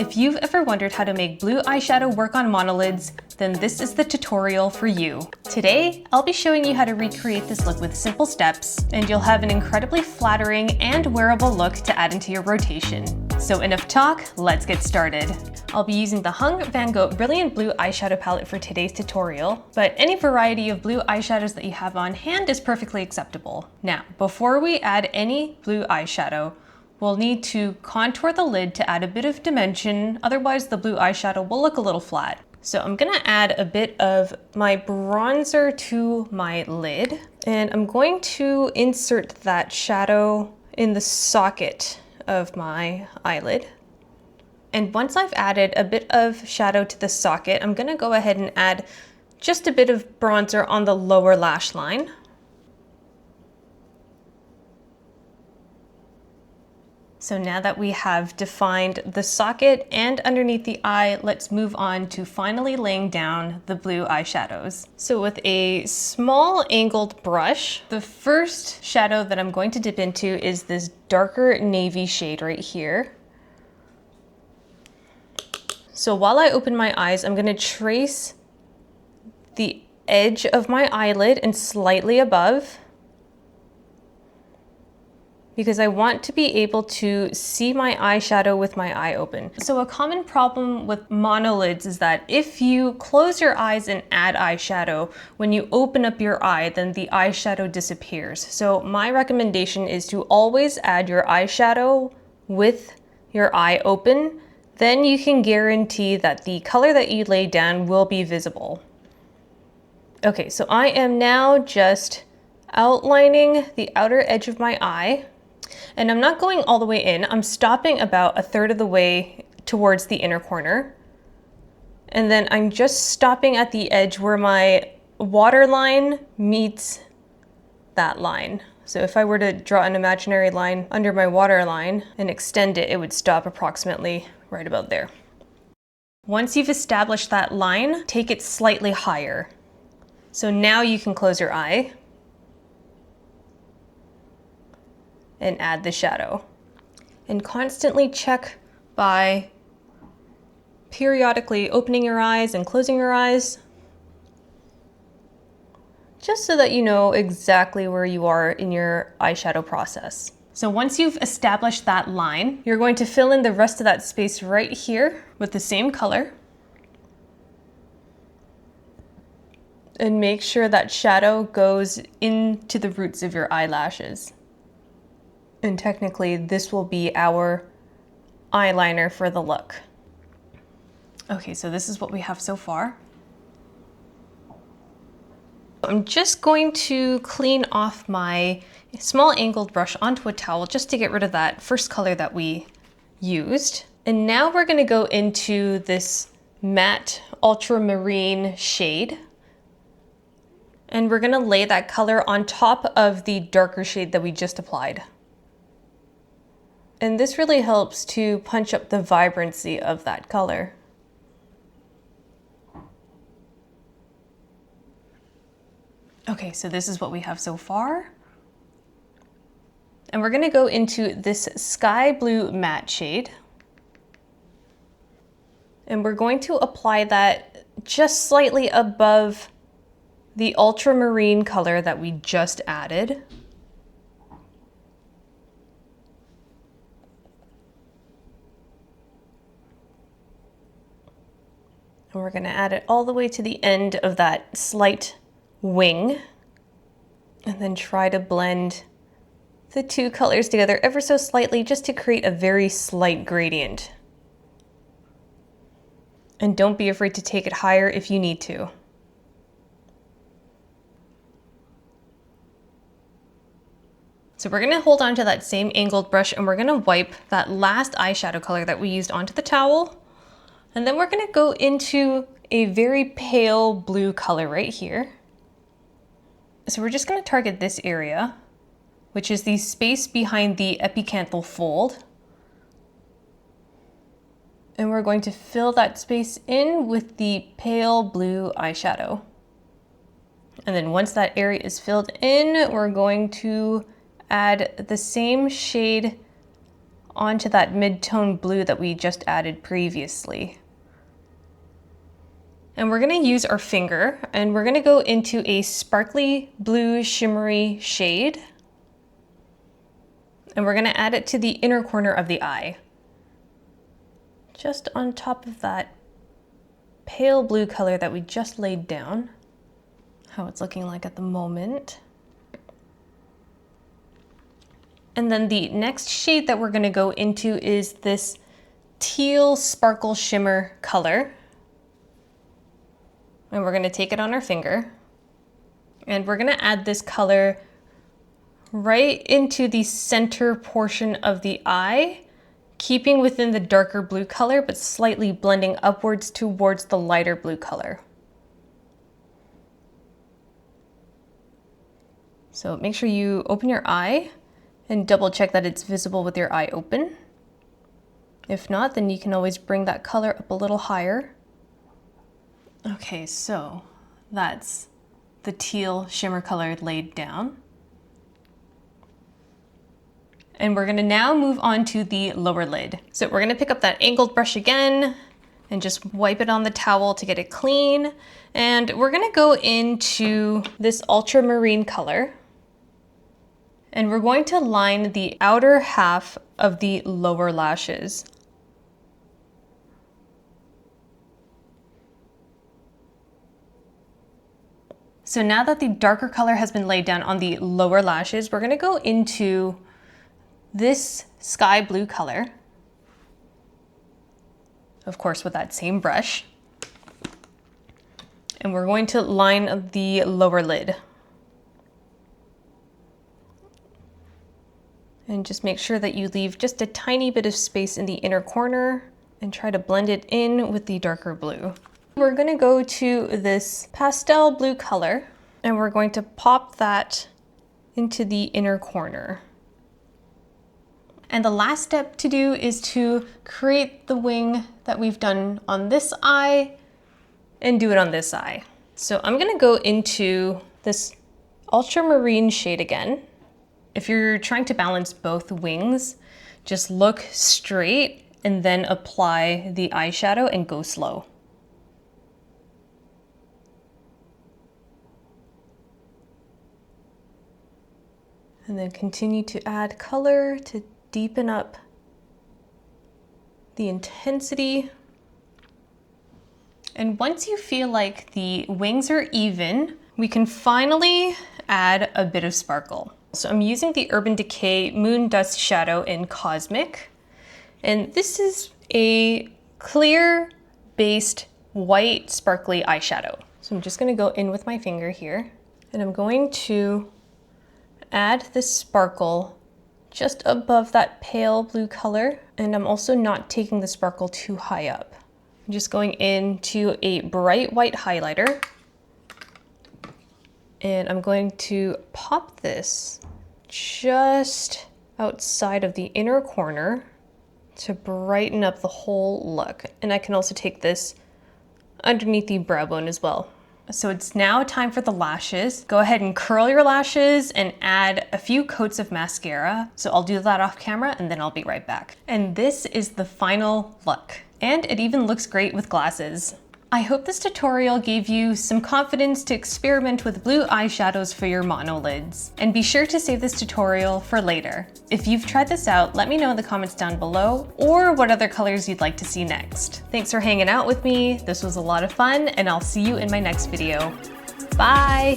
If you've ever wondered how to make blue eyeshadow work on monolids, then this is the tutorial for you. Today, I'll be showing you how to recreate this look with simple steps, and you'll have an incredibly flattering and wearable look to add into your rotation. So enough talk, let's get started. I'll be using the Vanngo Brilliant Blue Eyeshadow Palette for today's tutorial, but any variety of blue eyeshadows that you have on hand is perfectly acceptable. Now, before we add any blue eyeshadow, we'll need to contour the lid to add a bit of dimension, otherwise the blue eyeshadow will look a little flat. So I'm gonna add a bit of my bronzer to my lid, and I'm going to insert that shadow in the socket of my eyelid. And once I've added a bit of shadow to the socket, I'm gonna go ahead and add just a bit of bronzer on the lower lash line. So now that we have defined the socket and underneath the eye, let's move on to finally laying down the blue eyeshadows. So with a small angled brush, the first shadow that I'm going to dip into is this darker navy shade right here. So while I open my eyes, I'm going to trace the edge of my eyelid and slightly above, because I want to be able to see my eyeshadow with my eye open. So a common problem with monolids is that if you close your eyes and add eyeshadow, when you open up your eye, then the eyeshadow disappears. So my recommendation is to always add your eyeshadow with your eye open. Then you can guarantee that the color that you lay down will be visible. Okay, so I am now just outlining the outer edge of my eye. And I'm not going all the way in, I'm stopping about 1/3 of the way towards the inner corner. And then I'm just stopping at the edge where my waterline meets that line. So if I were to draw an imaginary line under my waterline and extend it, it would stop approximately right about there. Once you've established that line, take it slightly higher. So now you can close your eye and add the shadow. And constantly check by periodically opening your eyes and closing your eyes, just so that you know exactly where you are in your eyeshadow process. So once you've established that line, you're going to fill in the rest of that space right here with the same color. And make sure that shadow goes into the roots of your eyelashes. And technically, this will be our eyeliner for the look. Okay, so this is what we have so far. I'm just going to clean off my small angled brush onto a towel just to get rid of that first color that we used. And now we're gonna go into this matte ultramarine shade. And we're gonna lay that color on top of the darker shade that we just applied. And this really helps to punch up the vibrancy of that color. Okay, so this is what we have so far. And we're gonna go into this sky blue matte shade. And we're going to apply that just slightly above the ultramarine color that we just added. And we're gonna add it all the way to the end of that slight wing, and then try to blend the two colors together ever so slightly just to create a very slight gradient. And don't be afraid to take it higher if you need to. So we're gonna hold on to that same angled brush and we're gonna wipe that last eyeshadow color that we used onto the towel. And then we're gonna go into a very pale blue color right here. So we're just gonna target this area, which is the space behind the epicanthal fold. And we're going to fill that space in with the pale blue eyeshadow. And then once that area is filled in, we're going to add the same shade onto that mid-tone blue that we just added previously. And we're gonna use our finger and we're gonna go into a sparkly blue shimmery shade. And we're gonna add it to the inner corner of the eye. Just on top of that pale blue color that we just laid down. How it's looking like at the moment. And then the next shade that we're gonna go into is this teal sparkle shimmer color. And we're gonna take it on our finger. And we're gonna add this color right into the center portion of the eye, keeping within the darker blue color, but slightly blending upwards towards the lighter blue color. So make sure you open your eye and double check that it's visible with your eye open. If not, then you can always bring that color up a little higher. Okay, so that's the teal shimmer color laid down. And we're gonna now move on to the lower lid. So we're gonna pick up that angled brush again and just wipe it on the towel to get it clean. And we're gonna go into this ultramarine color. And we're going to line the outer half of the lower lashes. So now that the darker color has been laid down on the lower lashes, we're gonna go into this sky blue color, of course with that same brush, and we're going to line the lower lid. And just make sure that you leave just a tiny bit of space in the inner corner and try to blend it in with the darker blue. We're gonna go to this pastel blue color and we're going to pop that into the inner corner. And the last step to do is to create the wing that we've done on this eye and do it on this eye. So I'm gonna go into this ultramarine shade again. If you're trying to balance both wings, just look straight and then apply the eyeshadow and go slow. And then continue to add color to deepen up the intensity. And once you feel like the wings are even, we can finally add a bit of sparkle. So I'm using the Urban Decay Moon Dust Shadow in Cosmic. And this is a clear based white sparkly eyeshadow. So I'm just gonna go in with my finger here and I'm going to add this sparkle just above that pale blue color. And I'm also not taking the sparkle too high up. I'm just going into a bright white highlighter. And I'm going to pop this just outside of the inner corner to brighten up the whole look. And I can also take this underneath the brow bone as well. So it's now time for the lashes. Go ahead and curl your lashes and add a few coats of mascara. So I'll do that off camera and then I'll be right back. And this is the final look. And it even looks great with glasses. I hope this tutorial gave you some confidence to experiment with blue eyeshadows for your monolids. And be sure to save this tutorial for later. If you've tried this out, let me know in the comments down below, or what other colors you'd like to see next. Thanks for hanging out with me. This was a lot of fun, and I'll see you in my next video. Bye!